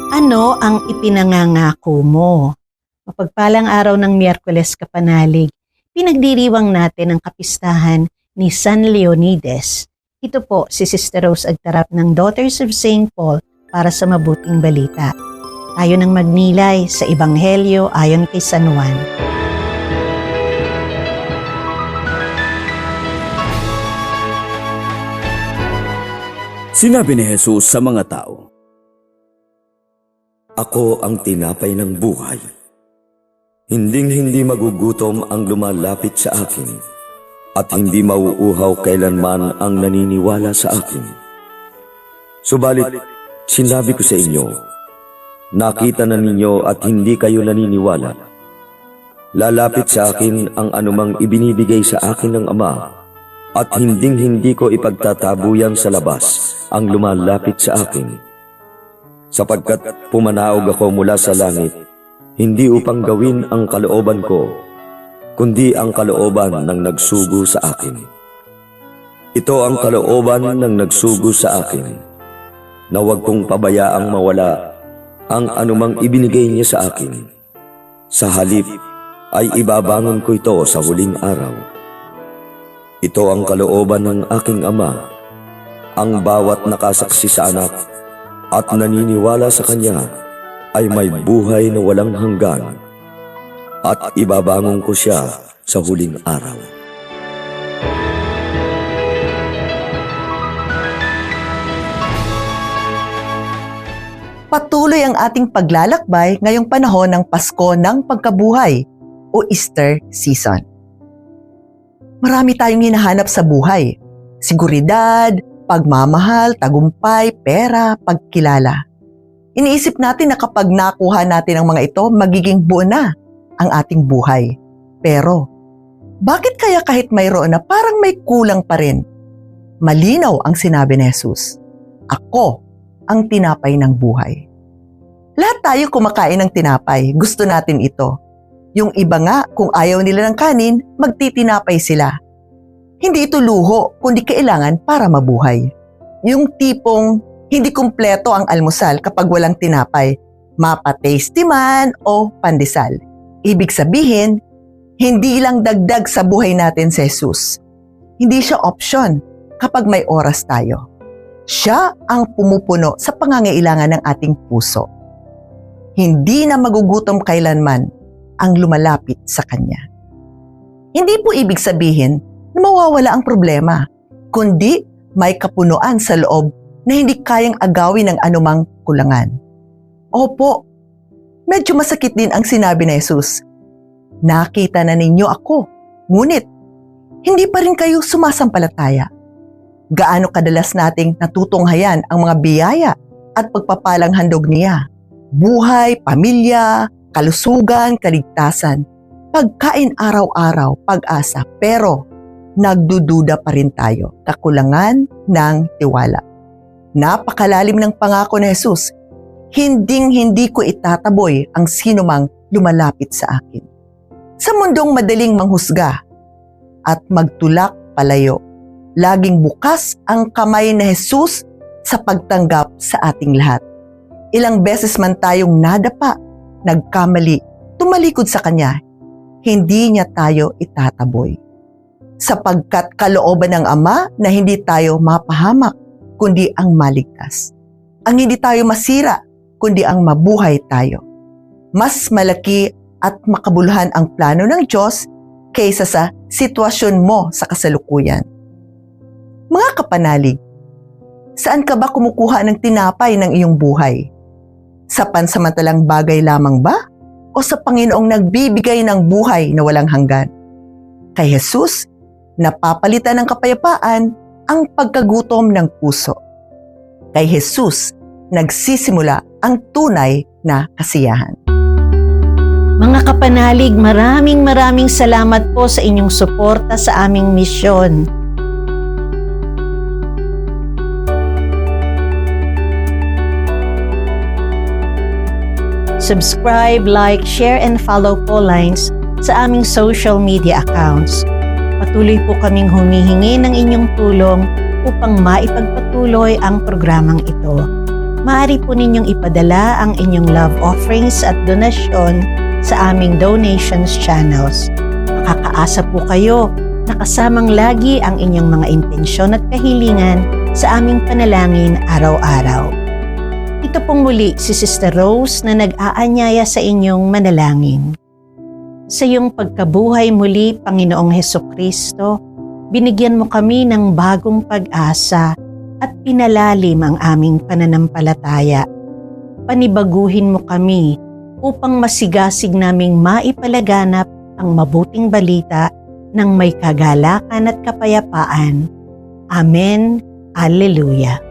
Ano ang ipinangangako mo? Mapagpalang araw ng Miyerkules Kapanalig, pinagdiriwang natin ang kapistahan ni San Leonides. Ito po si Sister Rose Agtarap ng Daughters of St. Paul para sa mabuting balita. Tayo nang magnilay sa Ebanghelyo ayon kay San Juan. Sinabi ni Jesus sa mga tao, "Ako ang tinapay ng buhay. Hinding-hindi magugutom ang lumalapit sa akin, at hindi mauuhaw kailanman ang naniniwala sa akin. Subalit, sinabi ko sa inyo, nakita na ninyo at hindi kayo naniniwala. Lalapit sa akin ang anumang ibinibigay sa akin ng Ama, at hinding-hindi ko ipagtatabuyan sa labas ang lumalapit sa akin. Sapagkat pumanaog ako mula sa langit, hindi upang gawin ang kalooban ko, kundi ang kalooban ng nagsugo sa akin. Ito ang kalooban ng nagsugo sa akin, na huwag kong pabayaang mawala ang anumang ibinigay niya sa akin. Sa halip ay ibabangon ko ito sa huling araw. Ito ang kalooban ng aking Ama, ang bawat nakasaksi sa anak at naniniwala sa kanya ay may buhay na walang hanggan, at ibabangon ko siya sa huling araw." Patuloy ang ating paglalakbay ngayong panahon ng Pasko ng Pagkabuhay o Easter season. Marami tayong hinahanap sa buhay. Seguridad, pagmamahal, tagumpay, pera, pagkilala. Iniisip natin na kapag nakuha natin ang mga ito, magiging buo na ang ating buhay. Pero, bakit kaya kahit mayroon na parang may kulang pa rin? Malinaw ang sinabi ni Jesus, "Ako ang tinapay ng buhay." Lahat tayo kumakain ng tinapay, gusto natin ito. Yung iba nga, kung ayaw nila ng kanin, magtitinapay sila. Hindi ito luho, kundi kailangan para mabuhay. Yung tipong hindi kumpleto ang almusal kapag walang tinapay, mapa-tasty man o pandesal. Ibig sabihin, hindi lang dagdag sa buhay natin si Jesus. Hindi siya option kapag may oras tayo. Siya ang pumupuno sa pangangailangan ng ating puso. Hindi na magugutom kailanman ang lumalapit sa Kanya. Hindi po ibig sabihin na mawawala ang problema, kundi may kapunuan sa loob na hindi kayang agawin ng anumang kulangan. Opo, medyo masakit din ang sinabi ni Jesus. Nakita na ninyo ako, ngunit hindi pa rin kayo sumasampalataya. Gaano kadalas nating natutunghayan ang mga biyaya at pagpapalang handog niya? Buhay, pamilya, kalusugan, kaligtasan, pagkain araw-araw, pag-asa, pero nagdududa pa rin tayo, kakulangan ng tiwala. Napakalalim ng pangako ni Jesus, hinding-hindi ko itataboy ang sinumang lumalapit sa akin. Sa mundong madaling manghusga at magtulak palayo, laging bukas ang kamay ni Jesus sa pagtanggap sa ating lahat. Ilang beses man tayong nadapa, nagkamali, tumalikod sa Kanya, hindi Niya tayo itataboy. Sapagkat kalooban ng Ama na hindi tayo mapahamak, kundi ang maligtas. Ang hindi tayo masira, kundi ang mabuhay tayo. Mas malaki at makabuluhan ang plano ng Diyos kaysa sa sitwasyon mo sa kasalukuyan. Mga kapanalig, saan ka ba kumukuha ng tinapay ng iyong buhay? Sa pansamantalang bagay lamang ba? O sa Panginoong nagbibigay ng buhay na walang hanggan? Kay Jesus, napapalitan ng kapayapaan ang pagkagutom ng puso. Kay Jesus, nagsisimula ang tunay na kasiyahan. Mga kapanalig, maraming salamat po sa inyong suporta sa aming misyon. Subscribe, like, share, and follow po lines sa aming social media accounts. Patuloy po kaming humihingi ng inyong tulong upang maipagpatuloy ang programang ito. maaari po ninyong ipadala ang inyong love offerings at donasyon sa aming donations channels. Makakaasa po kayo na kasamang lagi ang inyong mga intensyon at kahilingan sa aming panalangin araw-araw. Ito pong muli si Sister Rose na nag-aanyaya sa inyong manalangin. Sa iyong pagkabuhay muli, Panginoong Hesukristo, binigyan mo kami ng bagong pag-asa at pinalalim ang aming pananampalataya. Panibaguhin mo kami upang masigasig naming maipalaganap ang mabuting balita ng may kagalakan at kapayapaan. Amen. Alleluia.